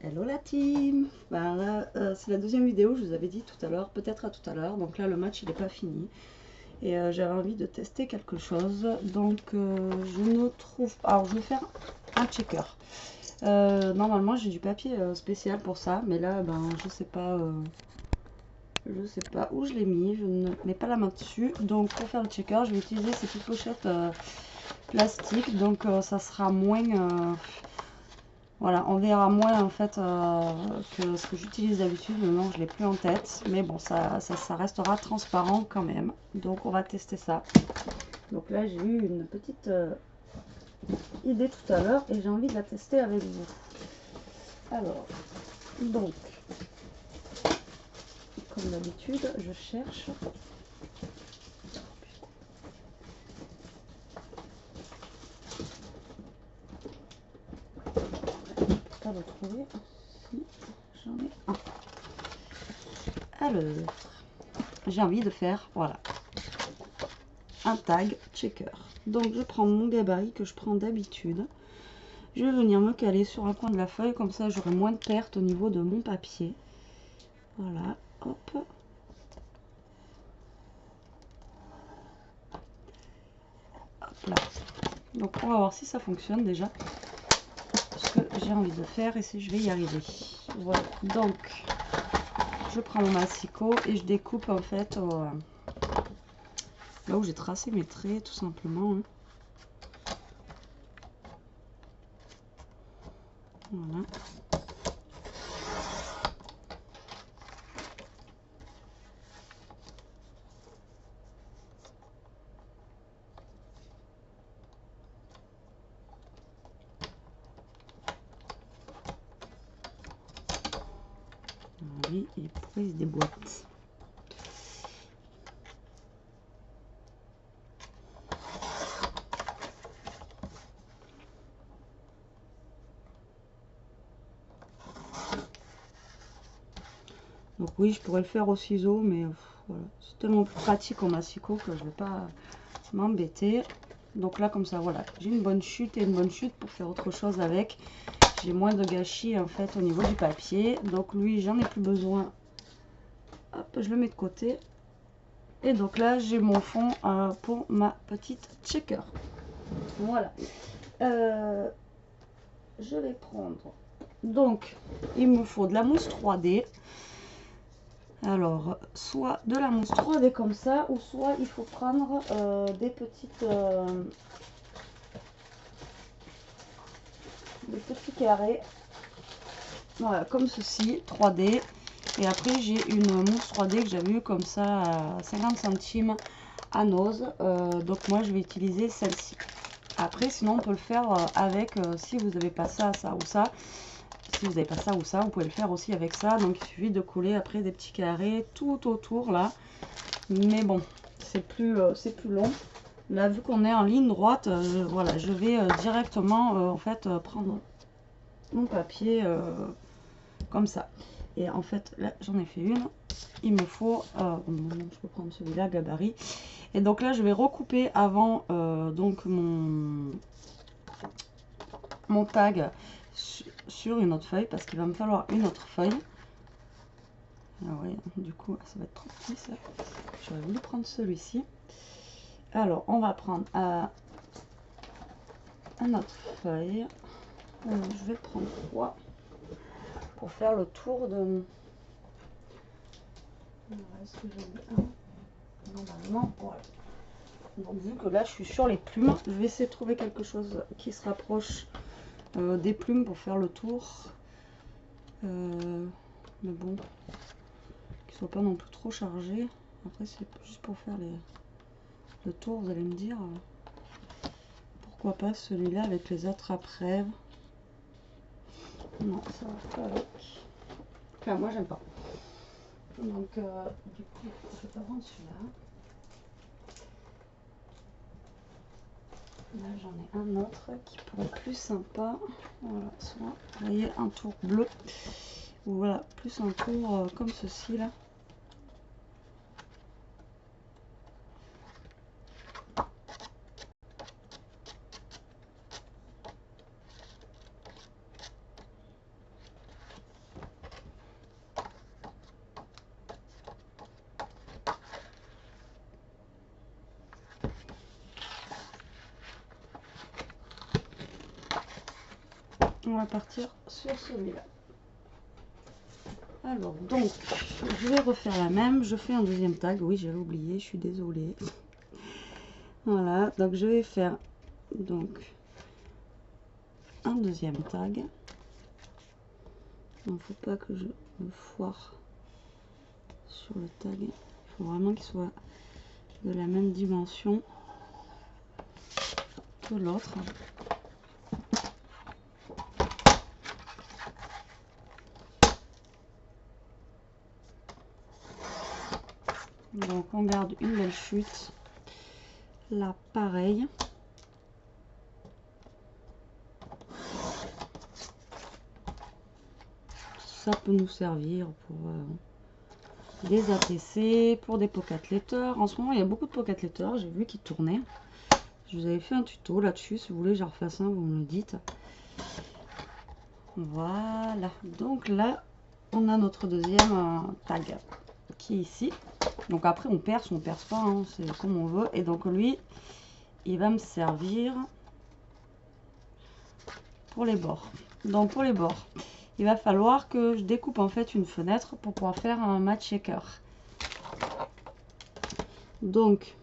Hello la team. Ben là, c'est la deuxième vidéo, je vous avais dit tout à l'heure, peut-être à tout à l'heure. Donc là, le match, il n'est pas fini. Et j'avais envie de tester quelque chose. Donc je ne trouve pas... Alors, je vais faire un checker. Normalement, j'ai du papier spécial pour ça. Mais là, ben, je sais pas... je sais pas où je l'ai mis. Je ne mets pas la main dessus. Donc pour faire le checker, je vais utiliser ces petites pochettes plastiques. Donc ça sera moins... voilà, on verra moins en fait que ce que j'utilise d'habitude. Maintenant, je l'ai plus en tête, mais bon, ça restera transparent quand même. Donc, on va tester ça. Donc là, j'ai eu une petite idée tout à l'heure et j'ai envie de la tester avec vous. Alors, donc, comme d'habitude, je cherche. Pas le trouver. Si, j'en ai un. Alors, j'ai envie de faire, voilà, un tag checker. Donc, je prends mon gabarit que je prends d'habitude. Je vais venir me caler sur un coin de la feuille, comme ça j'aurai moins de pertes au niveau de mon papier. Voilà, hop. Hop là. Donc on va voir si ça fonctionne déjà. Ce que j'ai envie de faire et si je vais y arriver. Voilà, donc je prends mon massicot et je découpe en fait là où j'ai tracé mes traits tout simplement. Hein. Voilà. Oui, et pourquoi il se déboîte? Donc oui, je pourrais le faire au ciseau, mais voilà, c'est tellement plus pratique au massicot que je ne vais pas m'embêter. Donc là, comme ça, voilà, j'ai une bonne chute et une bonne chute pour faire autre chose avec. J'ai moins de gâchis en fait au niveau du papier. Donc lui, j'en ai plus besoin. Hop, je le mets de côté. Et donc là, j'ai mon fond pour ma petite checker. Voilà. Je vais prendre. Donc, il me faut de la mousse 3D. Alors, soit de la mousse 3D comme ça, ou soit il faut prendre des petits carrés. Voilà, comme ceci, 3D. Et après, j'ai une mousse 3D que j'avais eu comme ça à 50 centimes à Nose. Donc moi, je vais utiliser celle-ci. Après, sinon, on peut le faire avec, si vous n'avez pas ça, ça ou ça. Si vous n'avez pas ça ou ça, vous pouvez le faire aussi avec ça. Donc, il suffit de coller après des petits carrés tout autour, là. Mais bon, c'est plus long. Là, vu qu'on est en ligne droite, voilà, je vais directement, en fait, prendre mon papier comme ça. Et en fait, là, j'en ai fait une. Il me faut, je peux prendre celui-là, gabarit. Et donc là, je vais recouper avant donc mon tag sur une autre feuille parce qu'il va me falloir une autre feuille. Ah ouais, du coup, ça va être trop petit ça. J'aurais voulu prendre celui-ci. Alors, on va prendre une autre feuille. Je vais prendre 3 pour faire le tour de... Est-ce que j'ai mis un? Normalement, voilà. Donc, vu que là, je suis sur les plumes, je vais essayer de trouver quelque chose qui se rapproche des plumes pour faire le tour. Mais bon, qu'il soit pas non plus trop chargé. Après, c'est juste pour faire le tour, vous allez me dire. Pourquoi pas celui-là avec les autres après? Non, ça va pas avec. Enfin, moi, j'aime pas. Donc, du coup, je vais pas prendre celui-là. Là, j'en ai un autre qui pourrait être plus sympa. Voilà, soit, vous voyez, un tour bleu. Ou voilà, plus un tour comme ceci, là. on va partir sur celui-là. Alors, donc, je vais refaire la même. Je fais un deuxième tag. Oui, j'avais oublié, je suis désolée. Voilà, donc je vais faire donc un deuxième tag. Il ne faut pas que je me foire sur le tag. Il faut vraiment qu'il soit de la même dimension que l'autre. Donc on garde une belle chute. Là pareil. Ça peut nous servir pour des APC, pour des pocket letters. En ce moment il y a beaucoup de pocket letters, j'ai vu qu'ils tournaient. Je vous avais fait un tuto là-dessus, si vous voulez j'en refasse un, vous me le dites. Voilà, donc là on a notre deuxième tag qui est ici. Donc après on perce ou on perce pas, hein, c'est comme on veut. Et donc lui il va me servir pour les bords. Donc pour les bords, il va falloir que je découpe en fait une fenêtre pour pouvoir faire un mat shaker. Donc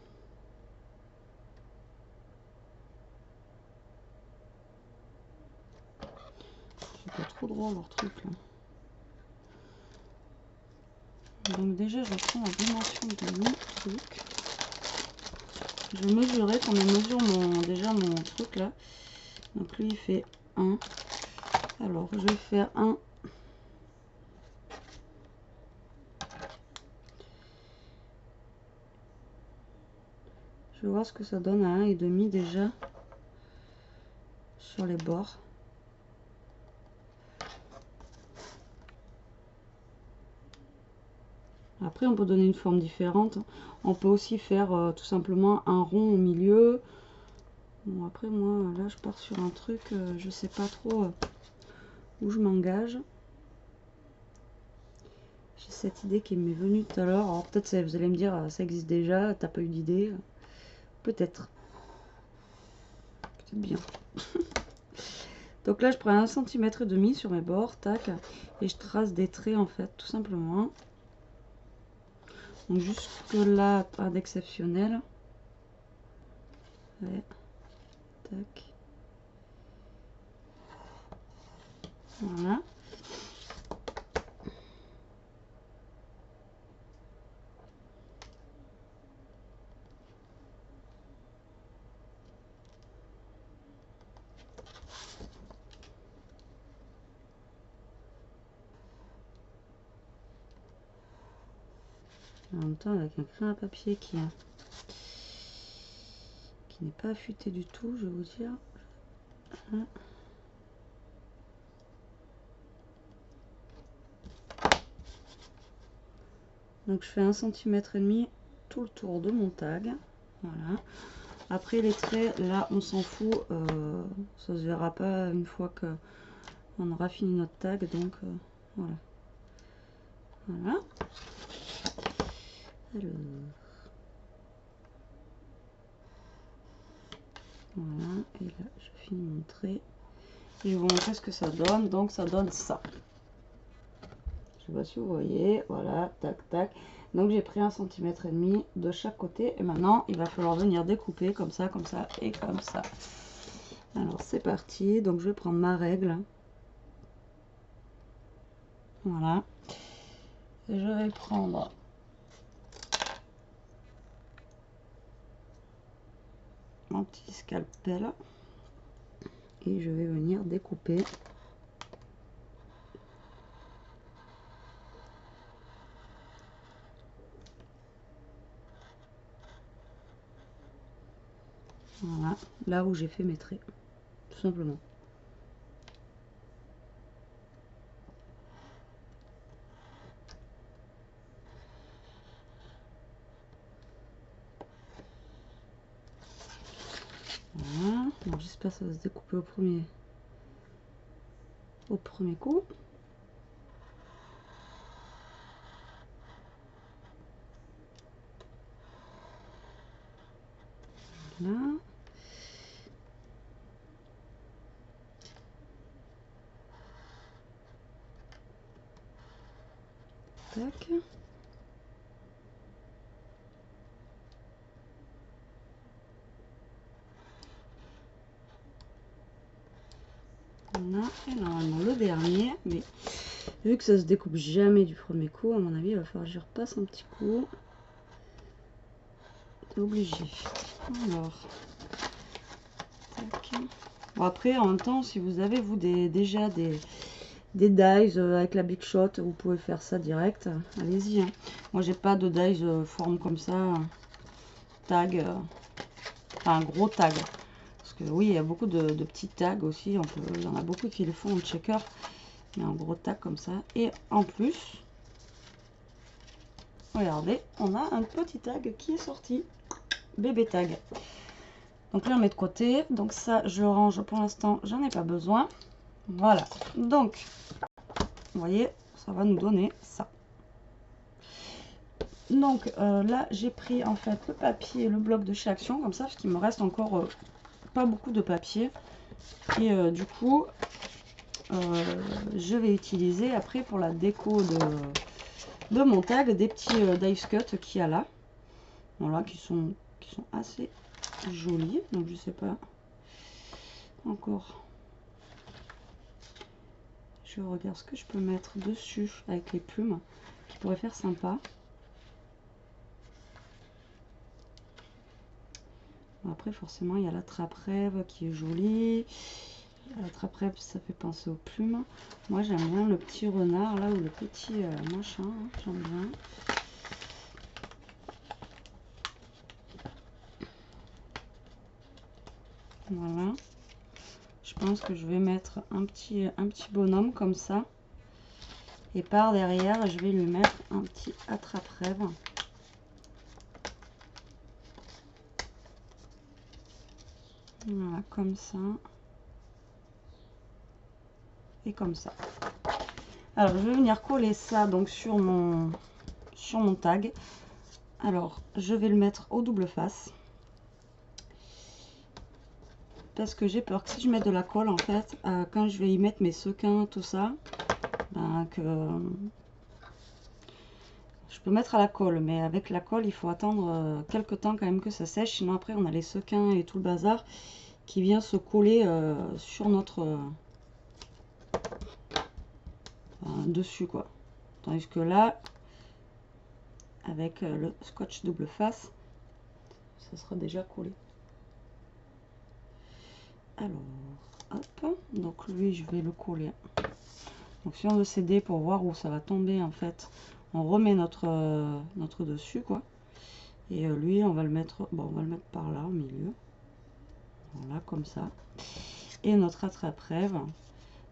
c'est pas trop drôle leur truc là. Donc déjà je prends la dimension de mon truc. Je mesurerai quand on mesure déjà mon truc là. Donc lui il fait 1. Alors je vais faire un. Je vais voir ce que ça donne à 1,5 déjà sur les bords. Après on peut donner une forme différente. On peut aussi faire tout simplement un rond au milieu. Bon après moi là je pars sur un truc, je sais pas trop où je m'engage. J'ai cette idée qui m'est venue tout à l'heure. Alors peut-être vous allez me dire ça existe déjà, t'as pas eu d'idée. Peut-être. Peut-être bien. Donc là je prends 1,5 cm sur mes bords, tac, et je trace des traits en fait, tout simplement. Donc jusque là, pas d'exceptionnel. Ouais. Tac. Voilà. En même temps avec un crayon à papier qui n'est pas affûté du tout, je vais vous dire. Voilà. Donc je fais 1,5 cm tout le tour de mon tag. Voilà. Après les traits, là on s'en fout, ça se verra pas une fois que on aura fini notre tag, donc voilà. Voilà. Alors. Voilà, et là je finis mon trait. Et je vais vous montrer ce que ça donne. Donc ça donne ça. Je sais pas si vous voyez, voilà, tac tac. Donc j'ai pris 1,5 cm de chaque côté. Et maintenant il va falloir venir découper comme ça et comme ça. Alors c'est parti. Donc je vais prendre ma règle. Voilà. Et je vais prendre mon petit scalpel. Et je vais venir découper. Voilà, là où j'ai fait mes traits, tout simplement. Voilà, donc j'espère que ça va se découper au premier coup. Là. Tac. On a et normalement le dernier, mais vu que ça se découpe jamais du premier coup, à mon avis il va falloir que je repasse un petit coup. T'es obligé. Alors, tac. Bon, après en même temps, si vous avez vous déjà des dies avec la Big Shot, vous pouvez faire ça direct, allez-y, hein. Moi j'ai pas de dies forme comme ça, tag, enfin un gros tag, parce que oui il y a beaucoup de petits tags aussi, il y en a beaucoup qui le font en checker, mais un gros tag comme ça. Et en plus, regardez, on a un petit tag qui est sorti, bébé tag. Donc là on met de côté, donc ça je le range pour l'instant, j'en ai pas besoin. Voilà, donc vous voyez, ça va nous donner ça. Donc là j'ai pris en fait le papier, le bloc de chez Action comme ça, parce qu'il me reste encore pas beaucoup de papier. Et du coup je vais utiliser après pour la déco de mon tag des petits dice cut qu'il y a là. Voilà, qui sont assez jolis. Donc je sais pas encore. Je regarde ce que je peux mettre dessus avec les plumes qui pourrait faire sympa. Après forcément il y a la trappe-rêve qui est jolie. La trappe-rêve ça fait penser aux plumes. Moi j'aime bien le petit renard là, ou le petit machin, hein, j'aime bien. Voilà. Je pense que je vais mettre un petit bonhomme comme ça. Et par derrière, je vais lui mettre un petit attrape-rêve. Voilà, comme ça. Et comme ça. Alors, je vais venir coller ça donc sur mon tag. Alors, je vais le mettre au double face. Parce que j'ai peur que si je mets de la colle, en fait, quand je vais y mettre mes sequins, tout ça, ben, que je peux mettre à la colle, mais avec la colle, il faut attendre quelques temps quand même que ça sèche. Sinon, après, on a les sequins et tout le bazar qui vient se coller sur notre dessus, quoi. Tandis que là, avec le scotch double face, ça sera déjà collé. Alors, hop, donc lui, je vais le coller. Donc si on veut s'aider pour voir où ça va tomber, en fait, on remet notre dessus, quoi. Et lui, on va le mettre, bon, on va le mettre par là, au milieu. Voilà, comme ça. Et notre attrape-rêve,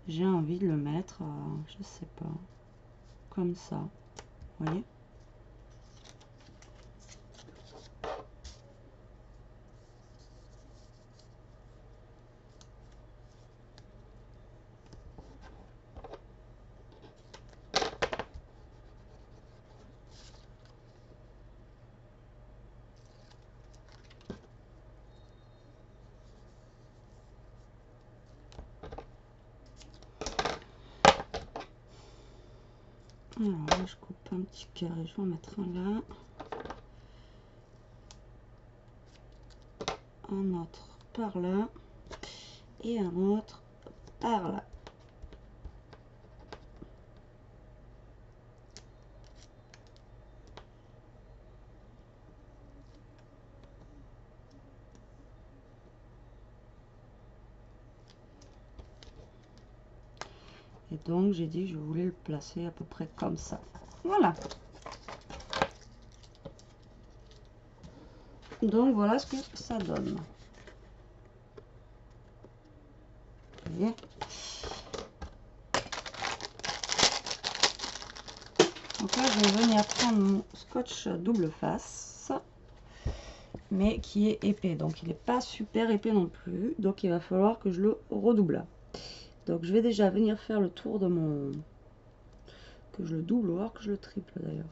j'ai envie de le mettre, je sais pas, comme ça. Vous voyez? Alors là, je coupe un petit carré, je vais en mettre un là. Un autre par là. Et un autre par là. Et donc, j'ai dit que je voulais le placer à peu près comme ça. Voilà. Donc, voilà ce que ça donne. Vous voyez? Donc là, je vais venir prendre mon scotch double face, mais qui est épais. Donc, il n'est pas super épais non plus. Donc, il va falloir que je le redouble. Donc, je vais déjà venir faire le tour de mon... que je le double, voire que je le triple d'ailleurs.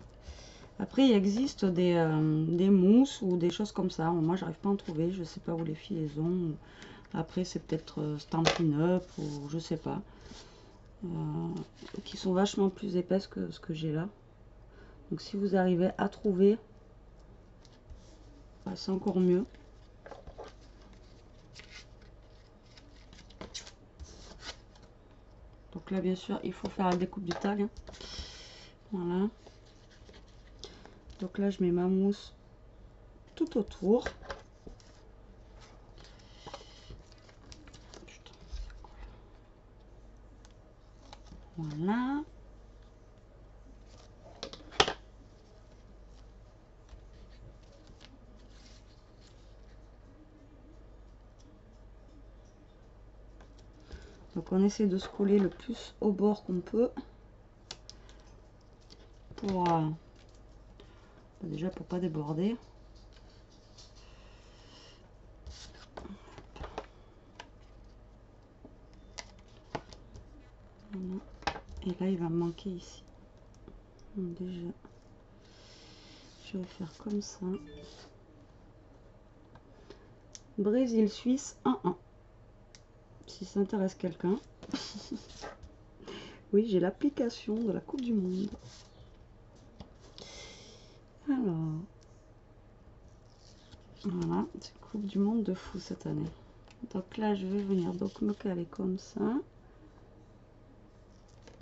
Après, il existe des mousses ou des choses comme ça. Moi, j'arrive pas à en trouver. Je sais pas où les filles les ont. Après, c'est peut-être Stampin' Up ou je sais pas. Qui sont vachement plus épaisses que ce que j'ai là. Donc si vous arrivez à trouver, bah, c'est encore mieux. Donc là bien sûr il faut faire la découpe du tag, hein. Voilà. Donc là je mets ma mousse tout autour. Voilà. Donc on essaie de se coller le plus au bord qu'on peut pour déjà pour pas déborder. Voilà. Et là il va me manquer ici. Donc déjà je vais faire comme ça. Brésil Suisse 1-1. Si ça intéresse quelqu'un. Oui, j'ai l'application de la Coupe du Monde. Alors, voilà, c'est Coupe du Monde de fou cette année. Donc là, je vais venir donc me caler comme ça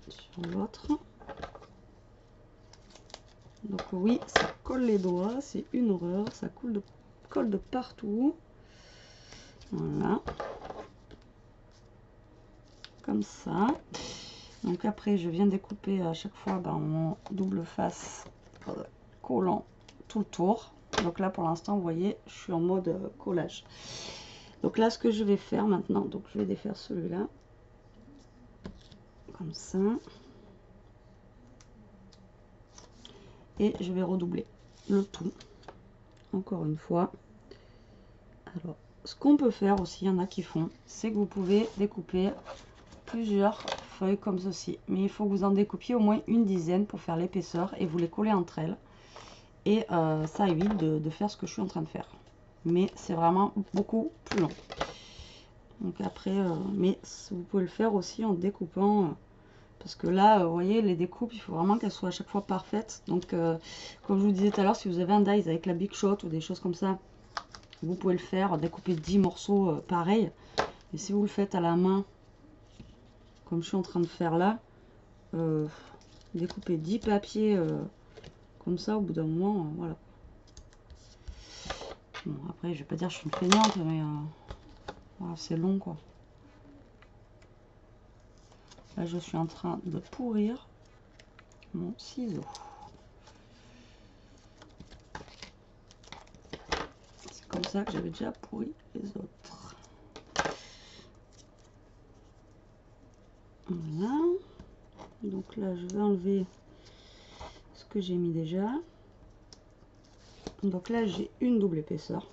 sur l'autre. Donc oui, ça colle les doigts, c'est une horreur, ça colle de partout. Voilà, comme ça. Donc après, je viens découper à chaque fois mon double face collant tout le tour. Donc là, pour l'instant, vous voyez, je suis en mode collage. Donc là, ce que je vais faire maintenant, donc je vais défaire celui-là, comme ça. Et je vais redoubler le tout, encore une fois. Alors, ce qu'on peut faire aussi, il y en a qui font, c'est que vous pouvez découper plusieurs feuilles comme ceci. Mais il faut que vous en découpiez au moins une dizaine pour faire l'épaisseur et vous les coller entre elles. Et ça évite de faire ce que je suis en train de faire. Mais c'est vraiment beaucoup plus long. Donc après, mais vous pouvez le faire aussi en découpant, parce que là, vous voyez, les découpes, il faut vraiment qu'elles soient à chaque fois parfaites. Donc, comme je vous disais tout à l'heure, si vous avez un dies avec la Big Shot ou des choses comme ça, vous pouvez le faire, découper 10 morceaux pareil. Et si vous le faites à la main, comme je suis en train de faire là, découper 10 papiers comme ça, au bout d'un moment, voilà. Bon, après, je vais pas dire que je suis une feignante, mais voilà, c'est long, quoi. Là, je suis en train de pourrir mon ciseau. C'est comme ça que j'avais déjà pourri les autres. Voilà. Donc là, je vais enlever ce que j'ai mis déjà. Donc là, j'ai une double épaisseur.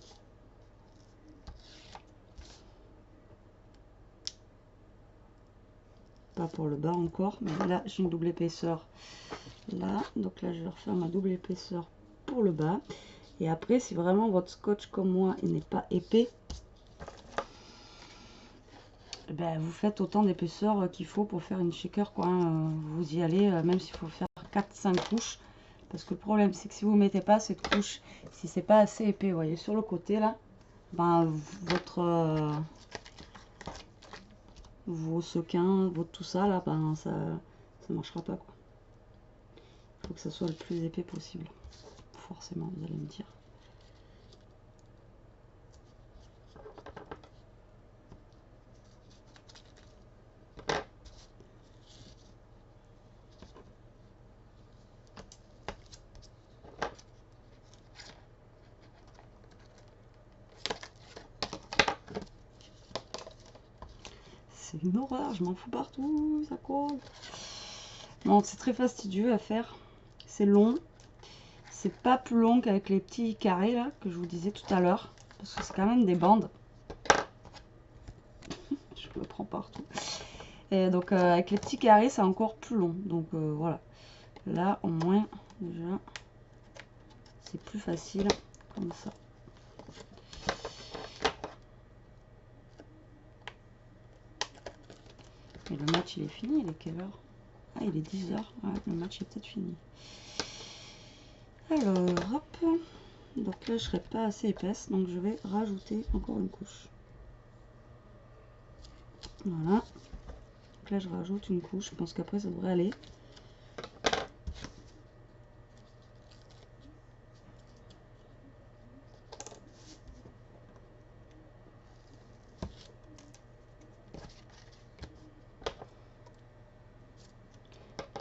Pas pour le bas encore, mais là, j'ai une double épaisseur là. Donc là, je vais refaire ma double épaisseur pour le bas. Et après, si vraiment votre scotch comme moi, il n'est pas épais, ben, vous faites autant d'épaisseur qu'il faut pour faire une shaker, quoi. Vous y allez, même s'il faut faire 4-5 couches. Parce que le problème, c'est que si vous ne mettez pas cette couche, si c'est pas assez épais, vous voyez, sur le côté là, ben, vos sequins, votre tout ça là, ben, ça marchera pas, quoi. Il faut que ça soit le plus épais possible. Forcément, vous allez me dire. C'est une horreur, je m'en fous partout, ça colle. Non, c'est très fastidieux à faire. C'est long. C'est pas plus long qu'avec les petits carrés là que je vous disais tout à l'heure. Parce que c'est quand même des bandes. Je me prends partout. Et donc avec les petits carrés, c'est encore plus long. Donc voilà. Là, au moins, déjà, c'est plus facile comme ça. Et le match, il est fini. Il est quelle heure? Ah, il est 10 h. Ouais, le match est peut-être fini. Alors, hop. Donc là, je serai pas assez épaisse, donc je vais rajouter encore une couche. Voilà. Donc là, je rajoute une couche. Je pense qu'après, ça devrait aller.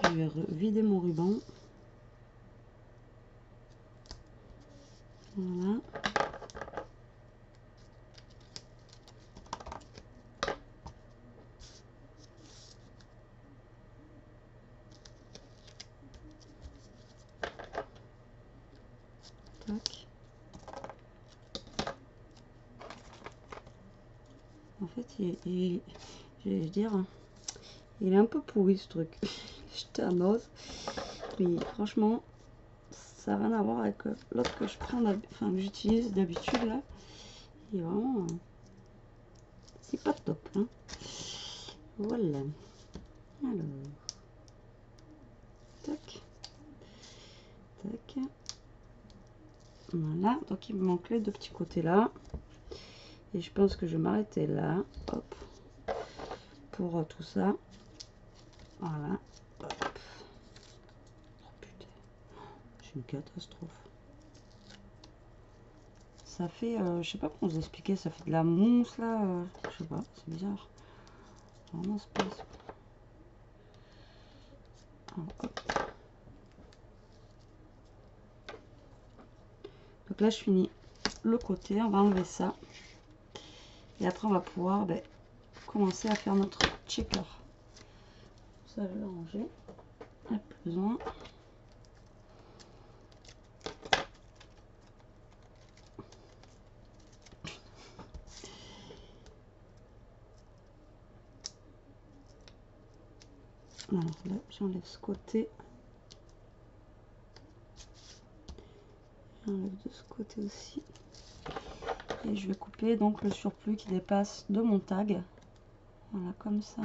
Je vais vider mon ruban. Voilà. Tac. En fait, je vais dire, il est un peu pourri ce truc. J'étais un os. Mais franchement, ça n'a rien à voir avec l'autre que je prends, enfin que j'utilise d'habitude là. Il est vraiment, c'est pas top. Hein. Voilà. Alors, tac, tac. Voilà. Donc il me manque les deux petits côtés là. Et je pense que je vais m'arrêter là. Hop. Pour tout ça. Voilà. Hop. Oh putain. C'est une catastrophe. Ça fait, je sais pas comment vous expliquer, ça fait de la mousse là. Je sais pas, c'est bizarre. Vraiment space. Hop. Donc là je finis le côté, on va enlever ça. Et après on va pouvoir commencer à faire notre checker. Ça je vais ranger. Pas besoin. Alors là j'enlève ce côté. J'enlève de ce côté aussi. Et je vais couper donc le surplus qui dépasse de mon tag. Voilà, comme ça.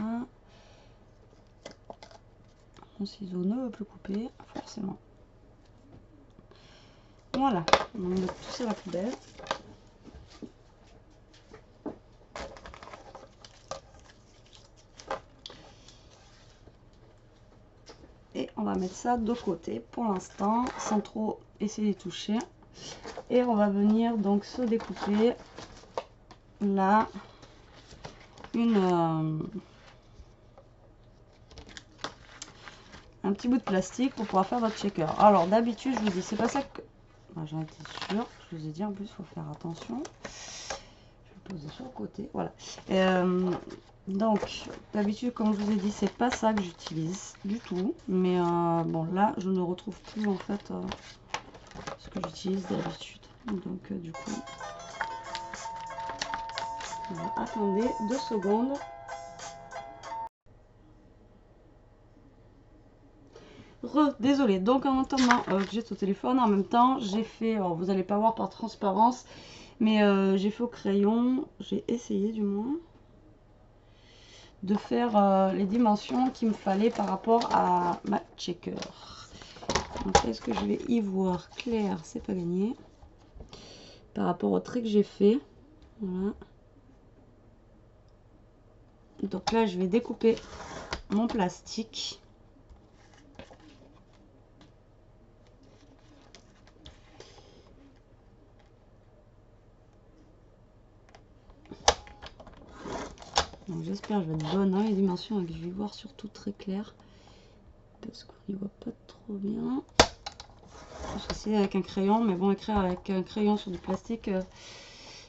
Mon ciseau ne veut plus couper, forcément. Voilà, on met tout ça à la poubelle. Et on va mettre ça de côté pour l'instant, sans trop essayer de toucher. Et on va venir donc se découper là un petit bout de plastique pour pouvoir faire votre shaker. Alors d'habitude je vous dis, c'est pas ça que... J'en étais sûre, je vous ai dit en plus il faut faire attention. Je vais poser sur le côté, voilà. Donc d'habitude comme je vous ai dit, c'est pas ça que j'utilise du tout. Mais bon là je ne retrouve plus en fait ce que j'utilise d'habitude. Donc du coup... Attendez 2 secondes. Désolé, donc en attendant que j'étais au téléphone, en même temps j'ai fait, alors vous n'allez pas voir par transparence, mais j'ai fait au crayon, j'ai essayé du moins de faire les dimensions qu'il me fallait par rapport à ma checker. Donc est-ce que je vais y voir clair? C'est pas gagné par rapport au trait que j'ai fait. Voilà. Donc là je vais découper mon plastique. Donc j'espère que je vais être bonne dans les dimensions et que je vais voir surtout très clair. Parce qu'on n'y voit pas trop bien. J'ai essayé avec un crayon, mais bon, écrire avec un crayon sur du plastique,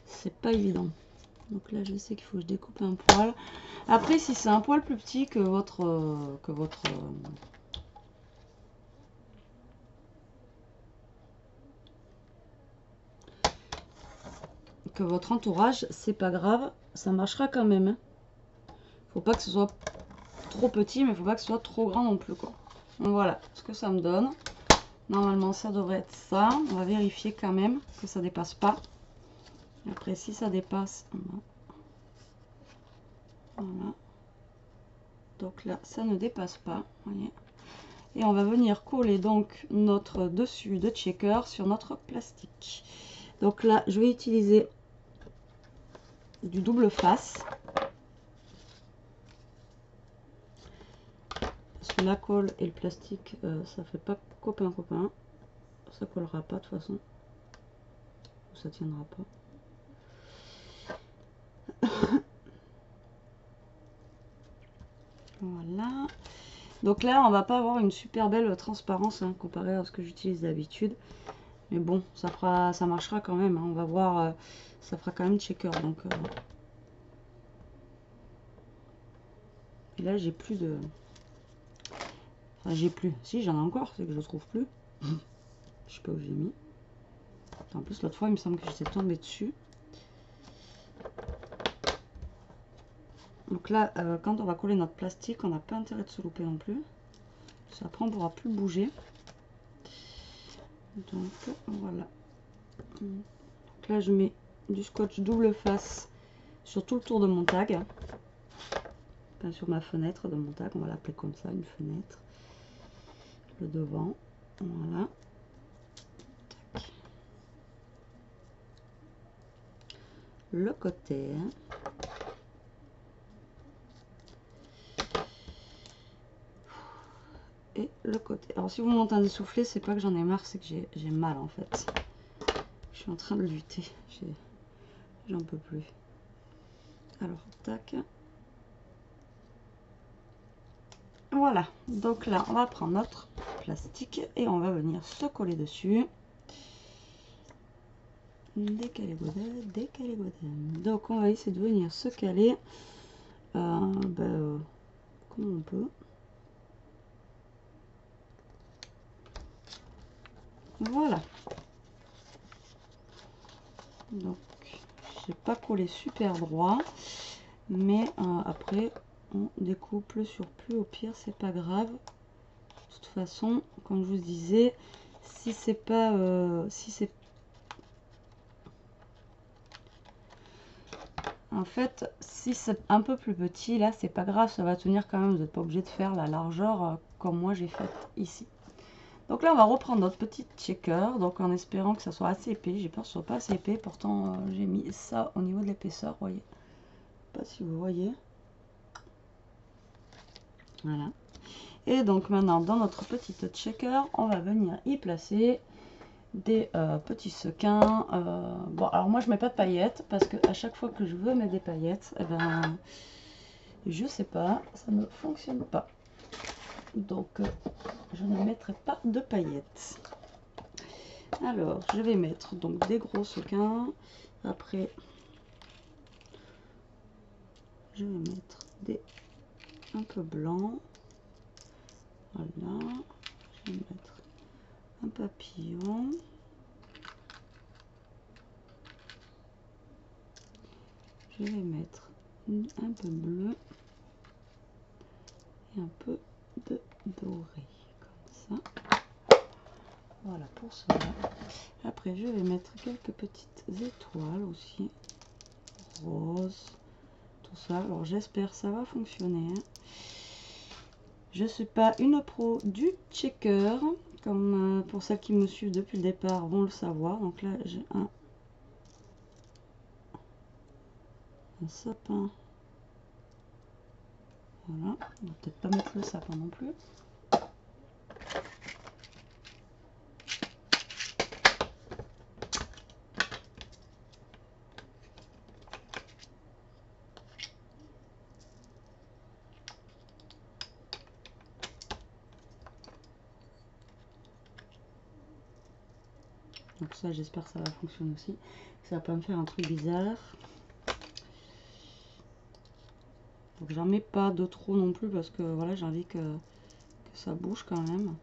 c'est pas évident. Donc là je sais qu'il faut que je découpe un poil. Après si c'est un poil plus petit que votre entourage, c'est pas grave, ça marchera quand même. Hein. Faut pas que ce soit trop petit, mais faut pas que ce soit trop grand non plus quoi. Donc voilà ce que ça me donne. Normalement ça devrait être ça. On va vérifier quand même que ça dépasse pas. Et après si ça dépasse, voilà. Donc là ça ne dépasse pas, voyez. Et on va venir coller donc notre dessus de checker sur notre plastique. Donc là, je vais utiliser du double face. Parce que la colle et le plastique, ça fait pas copain. Ça collera pas de toute façon. Ça tiendra pas. Voilà. Donc là, on va pas avoir une super belle transparence hein, comparé à ce que j'utilise d'habitude. Mais bon, ça marchera quand même. Hein. On va voir, ça fera quand même checker. Donc, et là, j'ai plus de... Enfin, j'ai plus. Si, j'en ai encore, c'est que je trouve plus. Je sais pas où j'ai mis. En plus, l'autre fois, il me semble que j'étais tombée dessus. Donc là, quand on va coller notre plastique, on n'a pas intérêt de se louper non plus. Parce qu'après, on ne pourra plus bouger. Donc voilà. Donc là, je mets du scotch double face sur tout le tour de mon tag. Enfin, sur ma fenêtre de mon tag, on va l'appeler comme ça, une fenêtre. Le devant, voilà. Tac. Le côté. Et le côté. Alors si vous m'entendez souffler, c'est pas que j'en ai marre, c'est que j'ai mal en fait. Je suis en train de lutter. J'en peux plus. Alors, tac. Voilà. Donc là, on va prendre notre plastique et on va venir se coller dessus. Décaler godel, décaler godel. Donc on va essayer de venir se caler. Comment on peut. Voilà. Donc, j'ai pas collé super droit, mais après, on découpe le surplus. Au pire, c'est pas grave. De toute façon, comme je vous disais, si c'est pas, en fait, si c'est un peu plus petit, là, c'est pas grave, ça va tenir quand même. Vous n'êtes pas obligé de faire la largeur comme moi j'ai fait ici. Donc là, on va reprendre notre petit checker, donc en espérant que ça soit assez épais. J'ai peur que ce soit pas assez épais, pourtant j'ai mis ça au niveau de l'épaisseur, vous voyez. Je sais pas si vous voyez. Voilà. Et donc maintenant, dans notre petite checker, on va venir y placer des petits sequins. Bon, alors moi je mets pas de paillettes parce que à chaque fois que je veux mettre des paillettes, eh ben, je sais pas, ça ne fonctionne pas. Donc je ne mettrai pas de paillettes. Alors je vais mettre donc des gros sequins. Après je vais mettre des un peu blancs. Voilà. Je vais mettre un papillon. Je vais mettre un peu bleu et un peu de doré comme ça. Voilà pour cela. Après je vais mettre quelques petites étoiles aussi rose, tout ça. Alors j'espère ça va fonctionner. Je suis pas une pro du checker, comme pour celles qui me suivent depuis le départ vont le savoir. Donc là j'ai un sapin. Voilà, on va peut-être pas mettre le sapin non plus. Donc ça j'espère que ça va fonctionner aussi. Ça va pas me faire un truc bizarre. Donc j'en mets pas de trop non plus parce que voilà, j'ai envie que ça bouge quand même.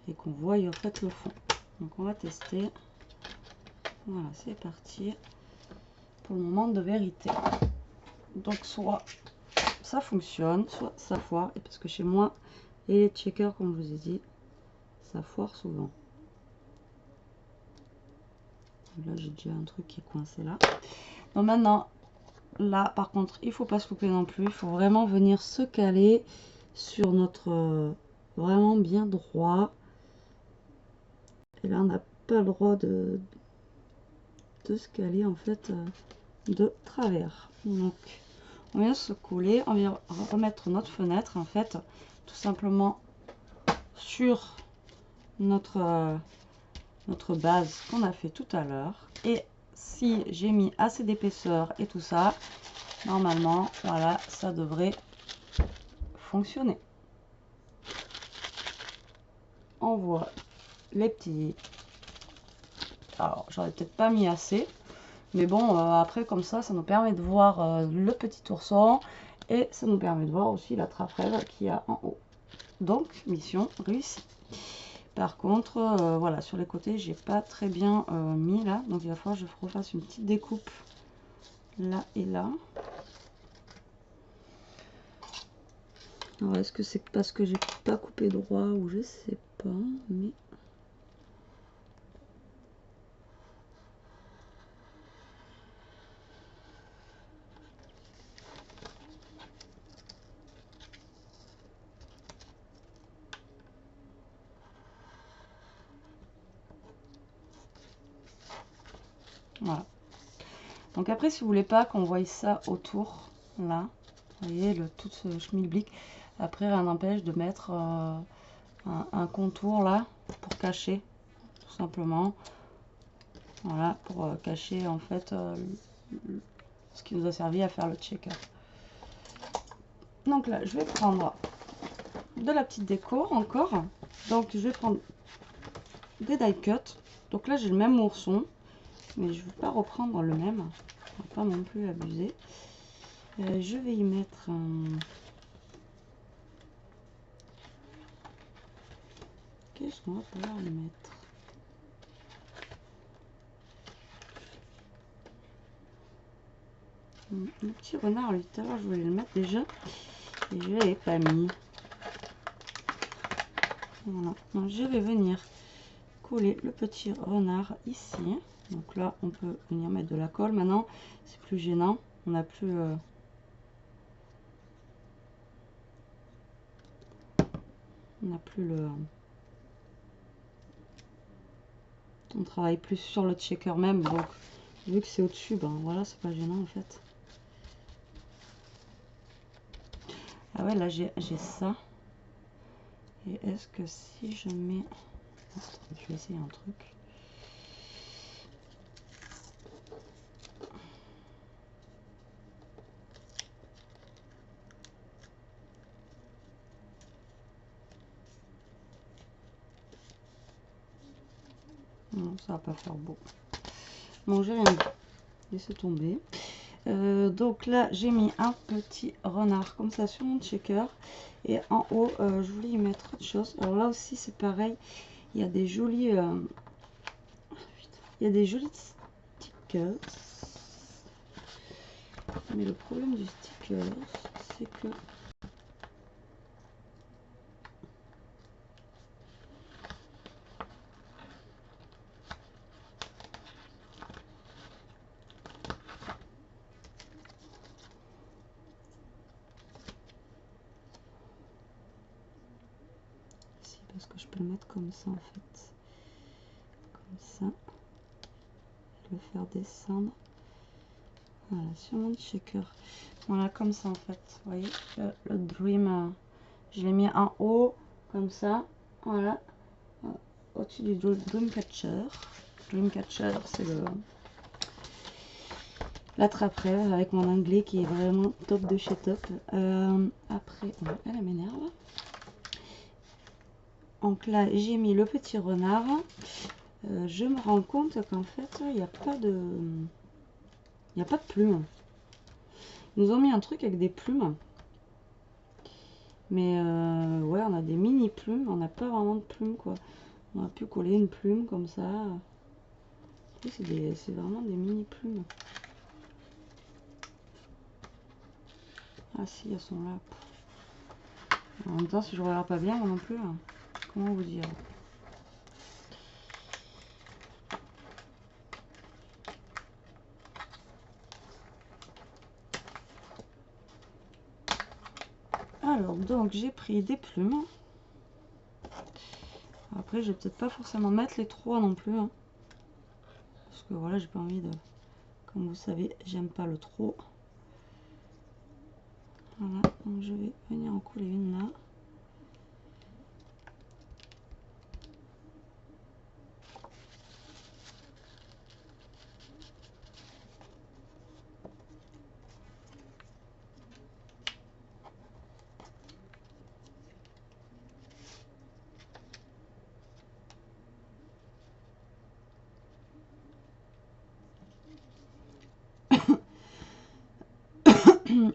Et qu'on voie en fait le fond. Donc on va tester. Voilà, c'est parti. Pour le moment de vérité. Donc soit ça fonctionne, soit ça foire. Et parce que chez moi, et les checkers, comme je vous ai dit, ça foire souvent. Là j'ai déjà un truc qui est coincé là. Donc maintenant, là par contre, il faut pas se louper non plus. Il faut vraiment venir se caler sur notre vraiment bien droit. Et là, on n'a pas le droit de se caler en fait de travers. Donc, on vient se coller, on vient remettre notre fenêtre en fait, tout simplement sur notre base qu'on a fait tout à l'heure. Et si j'ai mis assez d'épaisseur et tout ça, normalement, voilà, ça devrait fonctionner. On voit les petits. Alors, j'aurais peut-être pas mis assez, mais bon, après, comme ça nous permet de voir le petit ourson et ça nous permet de voir aussi la trappe rêve qu'il y a en haut. Donc, mission réussie. Par contre, voilà, sur les côtés, j'ai pas très bien mis là, donc il va falloir que je refasse une petite découpe là et là. Alors, est-ce que c'est parce que j'ai pas coupé droit ou je sais pas, mais voilà. Donc après, si vous voulez pas qu'on voie ça autour, là, vous voyez, tout ce schmilblick, après, rien n'empêche de mettre un contour là, pour cacher, tout simplement. Voilà, pour cacher en fait ce qui nous a servi à faire le checker. Donc là, je vais prendre de la petite déco encore. Donc je vais prendre des die cut. Donc là, j'ai le même ourson, mais je ne vais pas reprendre le même. On va pas non plus abuser. Je vais y mettre qu'est-ce qu'on va pouvoir y mettre? Le petit renard, lui, tout à l'heure, je voulais le mettre déjà. Et je ne l'avais pas mis. Voilà. Donc, je vais venir coller le petit renard ici. Donc là, on peut venir mettre de la colle. Maintenant, c'est plus gênant. On n'a plus... on n'a plus le... On travaille plus sur le checker même. Donc, vu que c'est au-dessus, ben voilà, c'est pas gênant en fait. Ah ouais, là, j'ai ça. Et est-ce que si je mets... Attends, je vais essayer un truc. Non, ça va pas faire beau. Bon, j'ai rien dit. Laissez tomber. Donc là, j'ai mis un petit renard comme ça sur mon checker. Et en haut, je voulais y mettre autre chose. Alors là aussi, c'est pareil. Il y a des jolis... il y a des jolis stickers. Mais le problème du sticker, c'est que... Si, parce que je peux le mettre comme ça en fait. Comme ça. Le faire descendre. Voilà, sur mon checker. Voilà, comme ça en fait. Vous voyez, le Dream, je l'ai mis en haut, comme ça. Voilà. Au-dessus du Dreamcatcher. Dreamcatcher, c'est l'attrape-rêve avec mon anglais qui est vraiment top de chez top. Après, elle m'énerve. Donc là, j'ai mis le petit renard. Je me rends compte qu'en fait, il n'y a pas de... Il n'y a pas de plumes. Ils nous ont mis un truc avec des plumes. Mais ouais, on a des mini plumes. On n'a pas vraiment de plumes, quoi. On a pu coller une plume comme ça. C'est vraiment des mini plumes. Ah si, elles sont là. En même temps, si je regarde pas bien, moi non plus. Hein. Comment vous dire? Alors, donc, j'ai pris des plumes. Après, je vais peut-être pas forcément mettre les 3 non plus. Hein, parce que voilà, j'ai pas envie de... Comme vous savez, j'aime pas le trop. Voilà, donc je vais venir en coller une là.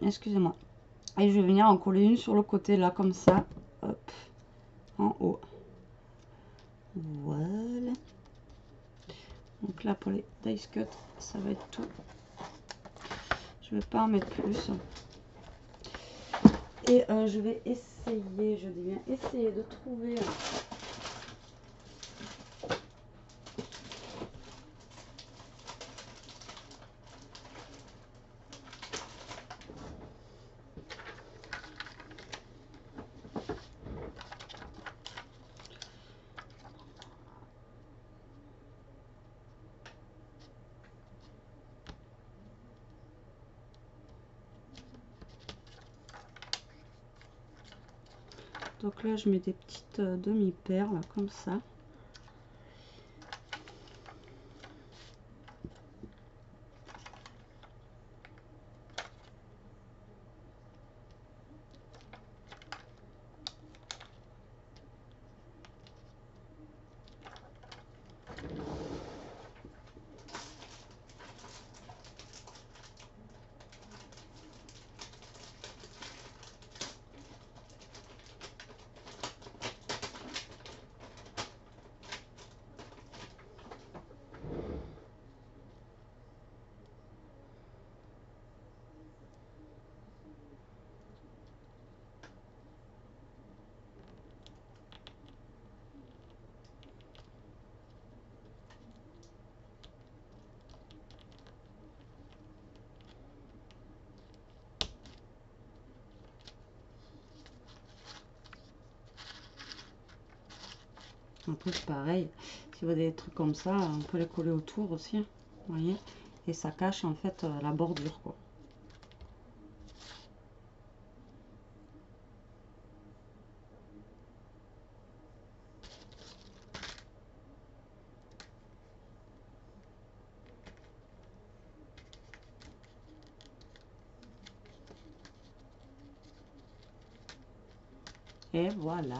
Excusez-moi. Et je vais venir en coller une sur le côté là, comme ça. Hop, en haut. Voilà. Donc là, pour les dice cut, ça va être tout. Je vais pas en mettre plus. Et je vais essayer, je dis bien essayer de trouver... Donc là, je mets des petites demi-perles comme ça. Après, c'est pareil. Si vous avez des trucs comme ça, on peut les coller autour aussi. Vous voyez? Et ça cache en fait la bordure, quoi. Et voilà.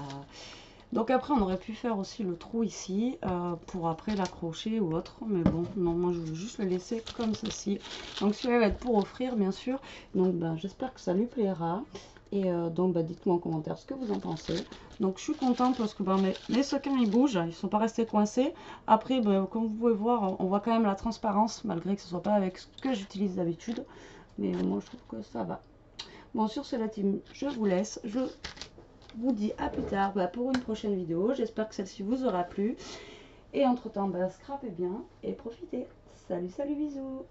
Donc après, on aurait pu faire aussi le trou ici pour après l'accrocher ou autre. Mais bon, non, moi je veux juste le laisser comme ceci. Donc celui-là va être pour offrir, bien sûr. Donc ben, j'espère que ça lui plaira. Et donc ben, dites-moi en commentaire ce que vous en pensez. Donc je suis contente parce que ben, mes sequins ils bougent, ils sont pas restés coincés. Après, ben, comme vous pouvez voir, on voit quand même la transparence malgré que ce soit pas avec ce que j'utilise d'habitude. Mais moi je trouve que ça va. Bon, sur ce la team, je vous laisse. Je vous dis à plus tard pour une prochaine vidéo. J'espère que celle-ci vous aura plu. Et entre temps, scrapez bien et profitez. Salut, salut, bisous.